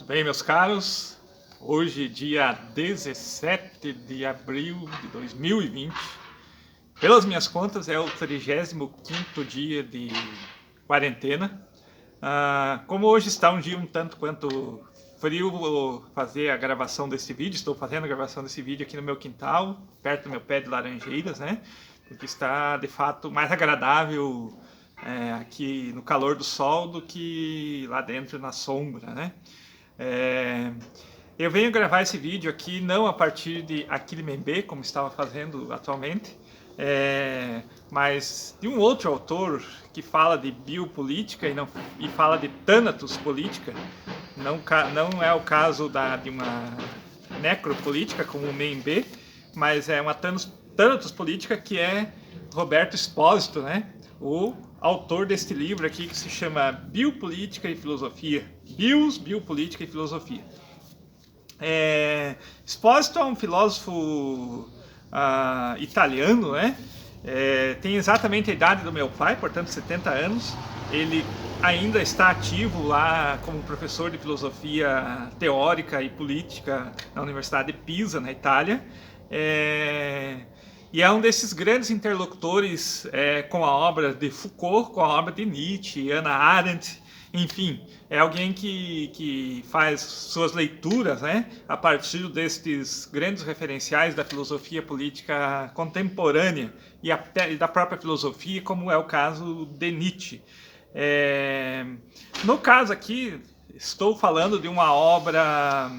bem, meus caros? Hoje, dia 17 de abril de 2020, pelas minhas contas, é o 35º dia de quarentena. Como hoje está um dia um tanto quanto frio, vou fazer a gravação desse vídeo. Estou fazendo a gravação desse vídeo aqui no meu quintal, perto do meu pé de laranjeiras, né? Porque está, de fato, mais agradável aqui no calor do sol do que lá dentro na sombra, né? Eu venho gravar esse vídeo aqui não a partir de Aquilimembe, como estava fazendo atualmente, mas de um outro autor que fala de biopolítica e fala de Thanatos política. Não é o caso de uma necropolítica como o Membe, mas é uma Thanatos política, que é Roberto Espósito, né? O autor deste livro aqui, que se chama Biopolítica e Filosofia. Biopolítica e Filosofia. Espósito é um filósofo italiano, né? Tem exatamente a idade do meu pai, portanto 70 anos. Ele ainda está ativo lá como professor de filosofia teórica e política na Universidade de Pisa, na Itália. E é um desses grandes interlocutores com a obra de Foucault, com a obra de Nietzsche, Hannah Arendt, enfim, é alguém que faz suas leituras, né, a partir destes grandes referenciais da filosofia política contemporânea e da própria filosofia, como é o caso de Nietzsche. No caso aqui, estou falando de uma obra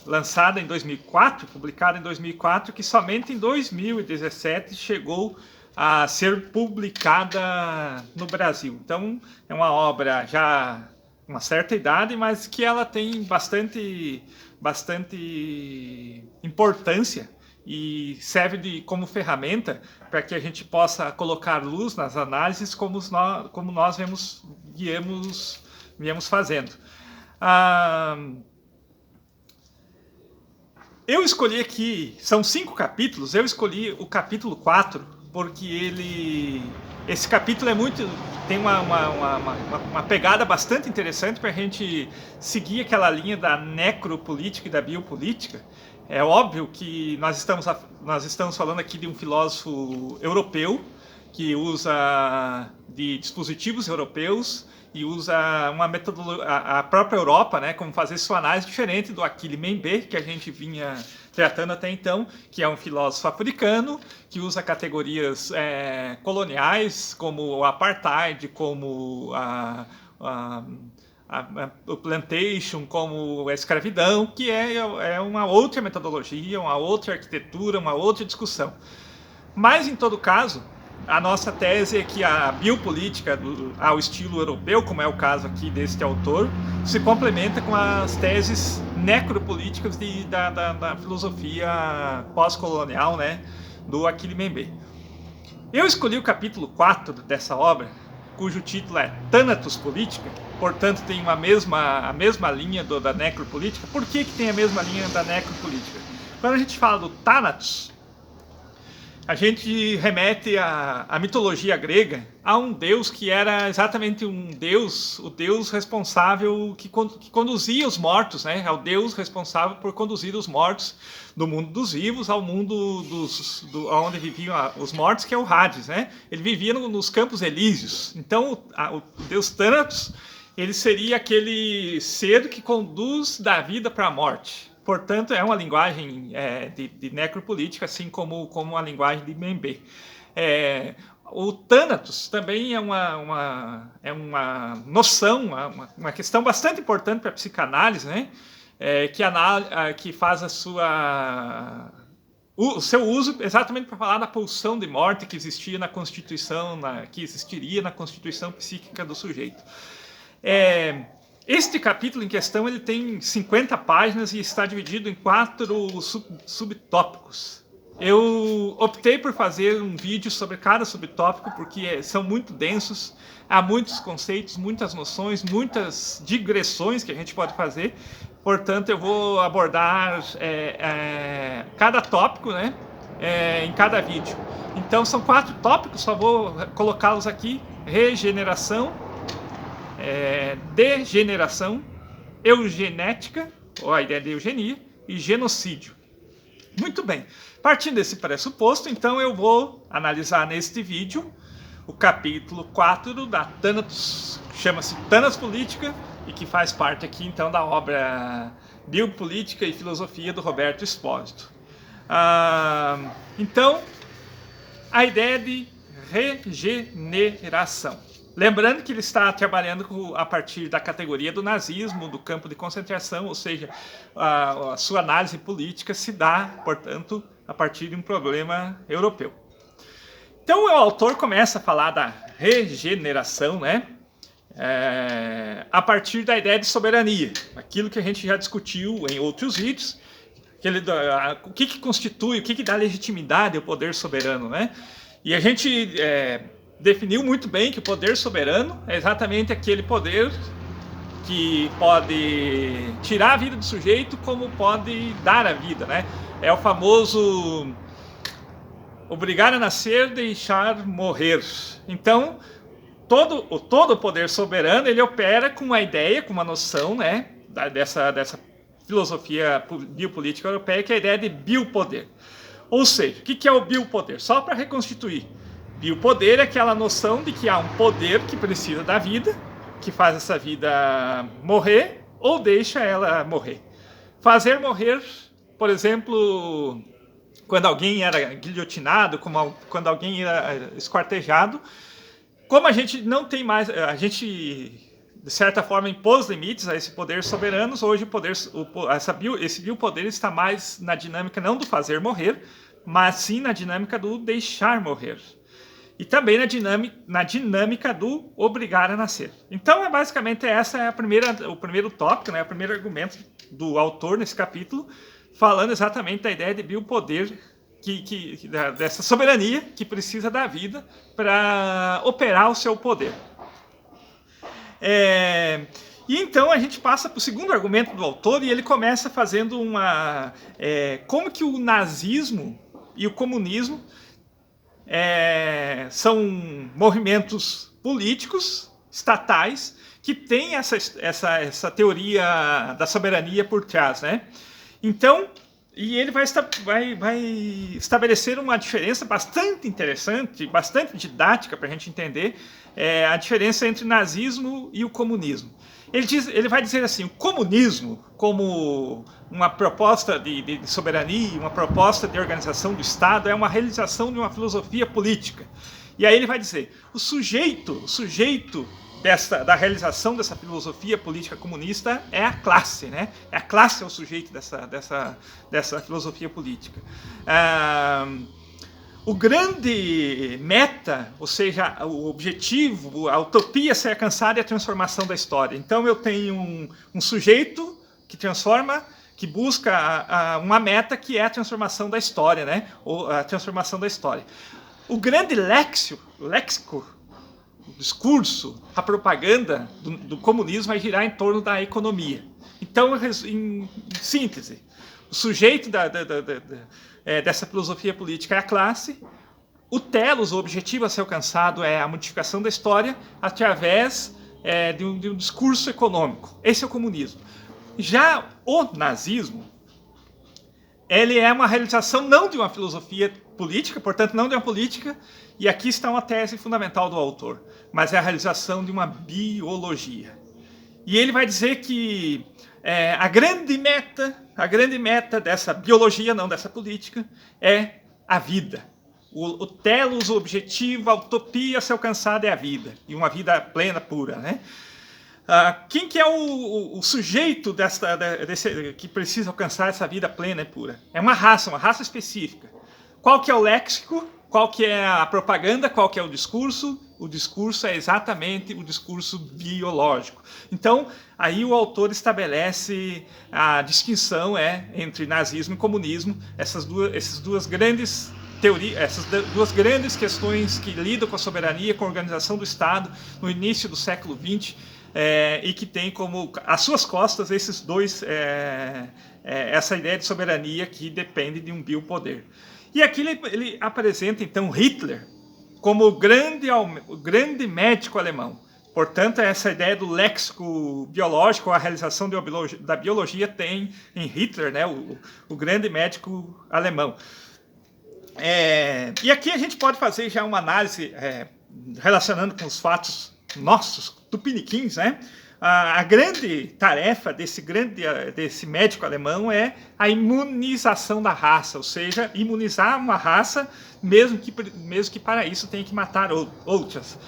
lançada em 2004, publicada em 2004, que somente em 2017 chegou a ser publicada no Brasil. Então, é uma obra já uma certa idade, mas que ela tem bastante importância e serve como ferramenta para que a gente possa colocar luz nas análises como nós viemos fazendo. Eu escolhi aqui, são 5 capítulos, eu escolhi o capítulo 4, porque esse capítulo tem uma pegada bastante interessante para a gente seguir aquela linha da necropolítica e da biopolítica. É óbvio que nós estamos falando aqui de um filósofo europeu que usa de dispositivos europeus e usa uma metodologia, a própria Europa, né, como fazer sua análise diferente do Aquilimembe, que a gente vinha tratando até então, que é um filósofo africano, que usa categorias coloniais, como o apartheid, como o plantation, como a escravidão, que é uma outra metodologia, uma outra arquitetura, uma outra discussão. Mas, em todo caso, a nossa tese é que a biopolítica ao estilo europeu, como é o caso aqui deste autor, se complementa com as teses necropolíticas da filosofia pós-colonial, né, do Aquilimembe. Eu escolhi o capítulo 4 dessa obra, cujo título é Thanatos Política, portanto tem a mesma linha da necropolítica. Por que tem a mesma linha da necropolítica? Quando a gente fala do Thanatos, a gente remete à mitologia grega, a um deus que era exatamente o deus responsável que conduzia os mortos, né? É o deus responsável por conduzir os mortos do mundo dos vivos ao mundo onde viviam os mortos, que é o Hades, né? Ele vivia nos campos elíseos. Então, o deus Thanatos, ele seria aquele ser que conduz da vida para a morte. Portanto, é uma linguagem de necropolítica, assim como a linguagem de Membe. O Thanatos também é uma noção, uma questão bastante importante para a psicanálise, né? Que faz o seu uso exatamente para falar da pulsão de morte que existia na Constituição, que existiria na Constituição psíquica do sujeito. Este capítulo em questão ele tem 50 páginas e está dividido em 4 subtópicos. Eu optei por fazer um vídeo sobre cada subtópico porque são muito densos, há muitos conceitos, muitas noções, muitas digressões que a gente pode fazer. Portanto, eu vou abordar cada tópico, né, em cada vídeo. Então, são 4 tópicos, só vou colocá-los aqui: regeneração, degeneração, eugenética, ou a ideia de eugenia, e genocídio. Muito bem, partindo desse pressuposto, então eu vou analisar neste vídeo o capítulo 4 da Thanatos, que chama-se Thanatos Política, e que faz parte aqui então da obra Biopolítica e Filosofia do Roberto Espósito. Então, a ideia de regeneração. Lembrando que ele está trabalhando a partir da categoria do nazismo, do campo de concentração, ou seja, a sua análise política se dá, portanto, a partir de um problema europeu. Então o autor começa a falar da regeneração, né? A partir da ideia de soberania, aquilo que a gente já discutiu em outros vídeos, o que constitui, o que dá legitimidade ao poder soberano, né? E a gente definiu muito bem que o poder soberano é exatamente aquele poder que pode tirar a vida do sujeito como pode dar a vida, né? É o famoso obrigar a nascer, deixar morrer. Então, todo o poder soberano, ele opera com uma ideia, com uma noção, né, dessa filosofia biopolítica europeia, que é a ideia de biopoder. Ou seja, o que é o biopoder? Só para reconstituir. Biopoder é aquela noção de que há um poder que precisa da vida, que faz essa vida morrer ou deixa ela morrer. Fazer morrer, por exemplo, quando alguém era guilhotinado, quando alguém era esquartejado, como a gente não tem mais, a gente de certa forma impôs limites a esse poder soberano, hoje esse biopoder está mais na dinâmica não do fazer morrer, mas sim na dinâmica do deixar morrer. E também na dinâmica do obrigar a nascer. Então, basicamente, essa é o primeiro tópico, né, o primeiro argumento do autor nesse capítulo, falando exatamente da ideia de biopoder, dessa soberania que precisa da vida para operar o seu poder. E então a gente passa para o segundo argumento do autor, e ele começa fazendo como que o nazismo e o comunismo são movimentos políticos, estatais, que têm essa teoria da soberania por trás, né? Então, e ele vai estabelecer uma diferença bastante interessante, bastante didática para a gente entender a diferença entre o nazismo e o comunismo. Ele vai dizer assim, o comunismo, como uma proposta de soberania, uma proposta de organização do Estado, é uma realização de uma filosofia política. E aí ele vai dizer, o sujeito da realização dessa filosofia política comunista é a classe, né? A classe é o sujeito dessa filosofia política. O grande meta, ou seja, o objetivo, a utopia a ser alcançada é a transformação da história. Então eu tenho um sujeito que transforma, que busca uma meta que é a transformação da história, né? Ou a transformação da história. O grande léxico, o discurso, a propaganda do comunismo vai girar em torno da economia. Então, em síntese, o sujeito dessa filosofia política é a classe, o telos, o objetivo a ser alcançado é a modificação da história através de um discurso econômico. Esse é o comunismo. Já o nazismo, ele é uma realização não de uma filosofia política, portanto não de uma política, e aqui está uma tese fundamental do autor, mas é a realização de uma biologia. E ele vai dizer que a grande meta dessa biologia, não dessa política, é a vida. O telos, o objetivo, a utopia a ser alcançada é a vida, e uma vida plena, pura, né? Quem que é o sujeito que precisa alcançar essa vida plena e pura? É uma raça específica. Qual que é o léxico? Qual que é a propaganda? Qual que é o discurso? O discurso é exatamente o discurso biológico. Então, aí o autor estabelece a distinção entre nazismo e comunismo, essas duas grandes teorias, essas duas grandes questões que lidam com a soberania, com a organização do Estado no início do século XX, e que tem como as suas costas essa ideia de soberania que depende de um biopoder. E aqui ele apresenta então Hitler como o grande médico alemão, Portanto, essa ideia do léxico biológico, a realização da biologia tem em Hitler, né, o grande médico alemão. E aqui a gente pode fazer já uma análise relacionando com os fatos nossos, tupiniquins, né? A grande tarefa desse médico alemão é a imunização da raça, ou seja, imunizar uma raça, mesmo que para isso tenha que matar outras.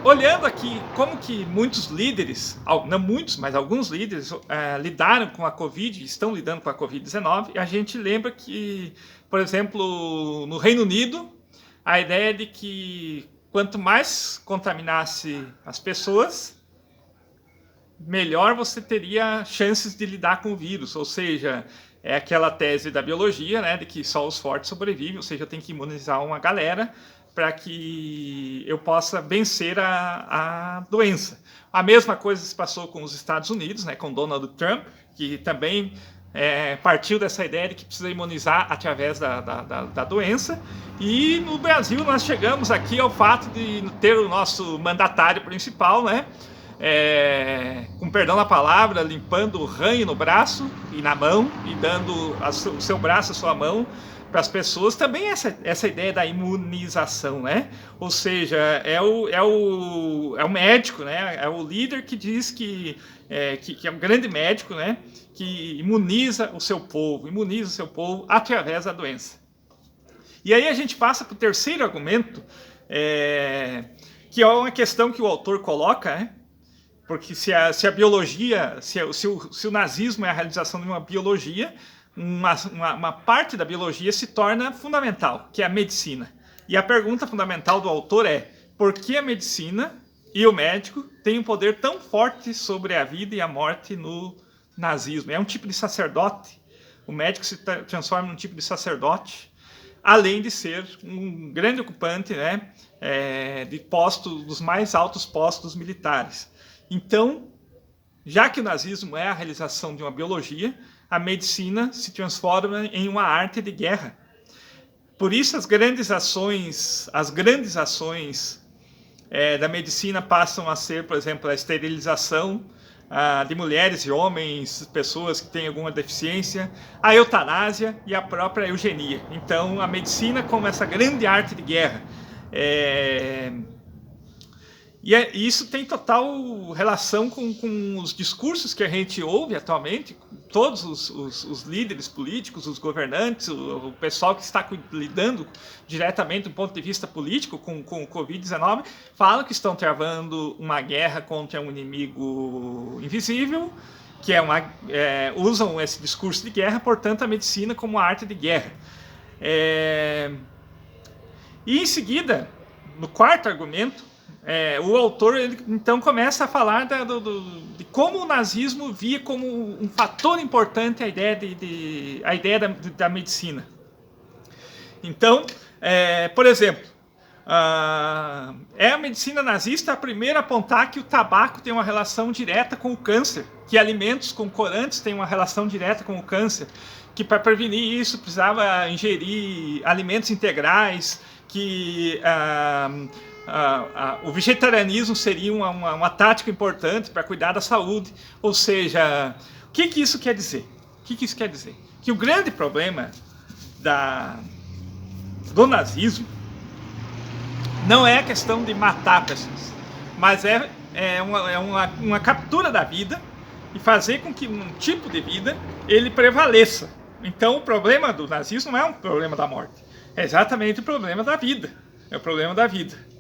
Olhando aqui como que muitos líderes, não muitos, mas alguns líderes lidaram com a Covid, estão lidando com a Covid-19, a gente lembra que, por exemplo, no Reino Unido, a ideia de que quanto mais contaminasse as pessoas, melhor você teria chances de lidar com o vírus, ou seja, é aquela tese da biologia, né, de que só os fortes sobrevivem, ou seja, eu tenho que imunizar uma galera para que eu possa vencer a doença. A mesma coisa se passou com os Estados Unidos, né, com Donald Trump, que também partiu dessa ideia de que precisa imunizar através da doença. E no Brasil nós chegamos aqui ao fato de ter o nosso mandatário principal, né, com perdão da palavra, limpando o ranho no braço e na mão, e dando o seu braço, a sua mão, para as pessoas, também essa ideia da imunização, né? Ou seja, é o médico, né? É o líder que diz que é um grande médico, né? Que imuniza o seu povo através da doença. E aí a gente passa para o terceiro argumento, que é uma questão que o autor coloca, né? Porque se a biologia, se o nazismo é a realização de uma biologia, uma parte da biologia se torna fundamental, que é a medicina. E a pergunta fundamental do autor é: por que a medicina e o médico têm um poder tão forte sobre a vida e a morte no nazismo? É um tipo de sacerdote. O médico se transforma num tipo de sacerdote, além de ser um grande ocupante, né, de postos, dos mais altos postos militares. Então, já que o nazismo é a realização de uma biologia, a medicina se transforma em uma arte de guerra. Por isso as grandes ações da medicina passam a ser, por exemplo, a esterilização de mulheres e homens, pessoas que têm alguma deficiência, a eutanásia e a própria eugenia. Então a medicina como essa grande arte de guerra. E isso tem total relação com os discursos que a gente ouve atualmente. Todos os líderes políticos, os governantes, o pessoal que está lidando diretamente do ponto de vista político com o Covid-19, falam que estão travando uma guerra contra um inimigo invisível, que usam esse discurso de guerra, portanto a medicina como arte de guerra. E em seguida, no quarto argumento, o autor então começa a falar de como o nazismo via como um fator importante a ideia da medicina. Então, por exemplo, a medicina nazista a primeira a apontar que o tabaco tem uma relação direta com o câncer, que alimentos com corantes têm uma relação direta com o câncer, que para prevenir isso precisava ingerir alimentos integrais, que o vegetarianismo seria uma tática importante para cuidar da saúde. Ou seja, o que isso quer dizer? Que o grande problema do nazismo não é a questão de matar pessoas, mas uma captura da vida e fazer com que um tipo de vida ele prevaleça. Então o problema do nazismo não é um problema da morte, é exatamente o problema da vida. É o problema da vida.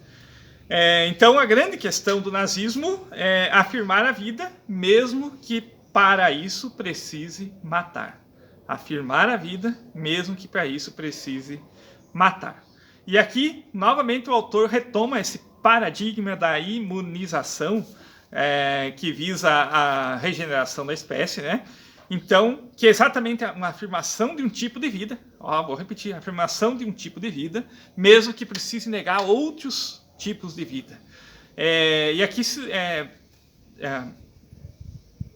Então a grande questão do nazismo é afirmar a vida, mesmo que para isso precise matar. Afirmar a vida, mesmo que para isso precise matar. E aqui, novamente, o autor retoma esse paradigma da imunização, que visa a regeneração da espécie, né? Então, que é exatamente uma afirmação de um tipo de vida, vou repetir, a afirmação de um tipo de vida, mesmo que precise negar outros tipos de vida. E aqui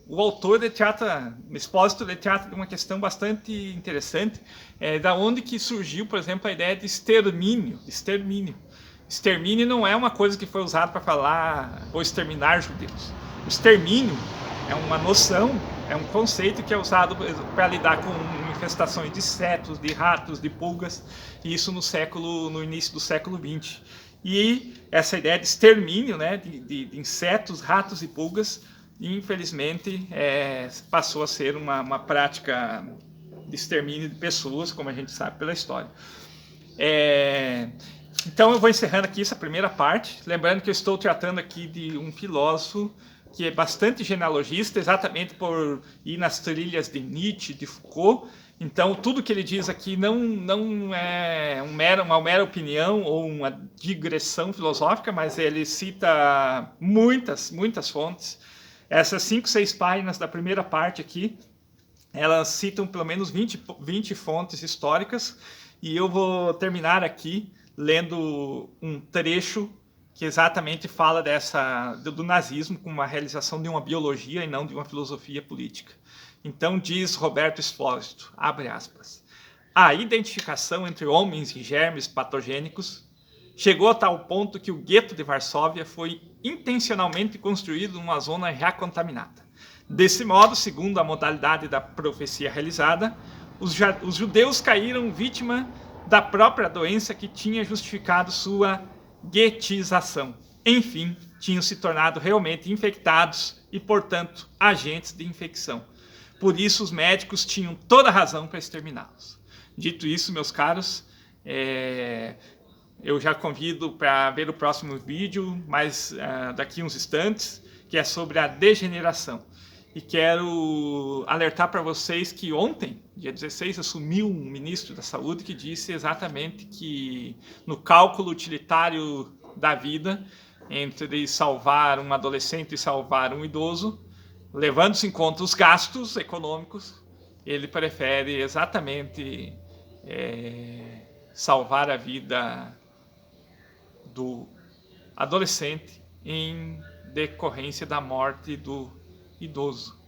o autor trata de uma questão bastante interessante, da onde que surgiu, por exemplo, a ideia de extermínio. Extermínio não é uma coisa que foi usada para falar ou exterminar judeus. O extermínio é uma noção, é um conceito que é usado para lidar com infestações de insetos, de ratos, de pulgas, e isso no início do século XX. E essa ideia de extermínio, né, de insetos, ratos e pulgas, infelizmente passou a ser uma prática de extermínio de pessoas, como a gente sabe pela história. Então eu vou encerrando aqui essa primeira parte, lembrando que eu estou tratando aqui de um filósofo que é bastante genealogista, exatamente por ir nas trilhas de Nietzsche, de Foucault. Então tudo que ele diz aqui não é uma mera opinião ou uma digressão filosófica, mas ele cita muitas fontes. Essas 5, 6 páginas da primeira parte aqui, elas citam pelo menos 20 fontes históricas, e eu vou terminar aqui lendo um trecho que exatamente fala do nazismo como uma realização de uma biologia e não de uma filosofia política. Então diz Roberto Espósito, abre aspas, a identificação entre homens e germes patogênicos chegou a tal ponto que o gueto de Varsóvia foi intencionalmente construído numa zona já contaminada. Desse modo, segundo a modalidade da profecia realizada, os judeus caíram vítima da própria doença que tinha justificado sua guetização. Enfim, tinham se tornado realmente infectados e, portanto, agentes de infecção. Por isso, os médicos tinham toda a razão para exterminá-los. Dito isso, meus caros, eu já convido para ver o próximo vídeo, mas daqui uns instantes, que é sobre a degeneração. E quero alertar para vocês que ontem, dia 16, assumiu um ministro da Saúde que disse exatamente que no cálculo utilitário da vida, entre salvar um adolescente e salvar um idoso, levando-se em conta os gastos econômicos, ele prefere exatamente salvar a vida do adolescente em decorrência da morte do idoso.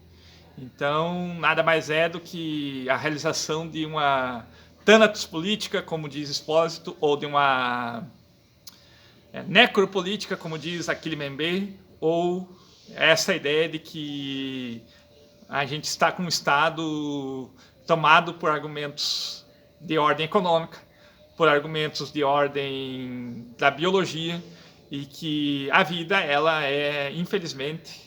Então, nada mais é do que a realização de uma thanatos política, como diz Espósito, ou de uma necropolítica, como diz Achille Mbembe, ou essa ideia de que a gente está com um Estado tomado por argumentos de ordem econômica, por argumentos de ordem da biologia, e que a vida, ela é, infelizmente,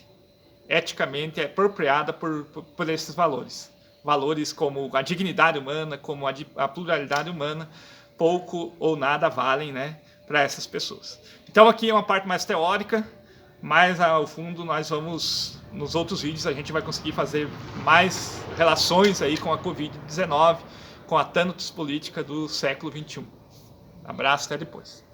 eticamente apropriada por esses valores. Valores como a dignidade humana, como a pluralidade humana, pouco ou nada valem, né, para essas pessoas. Então aqui é uma parte mais teórica, mas ao fundo nós vamos, nos outros vídeos a gente vai conseguir fazer mais relações aí com a Covid-19, com a thanatos política do século XXI. Abraço, até depois.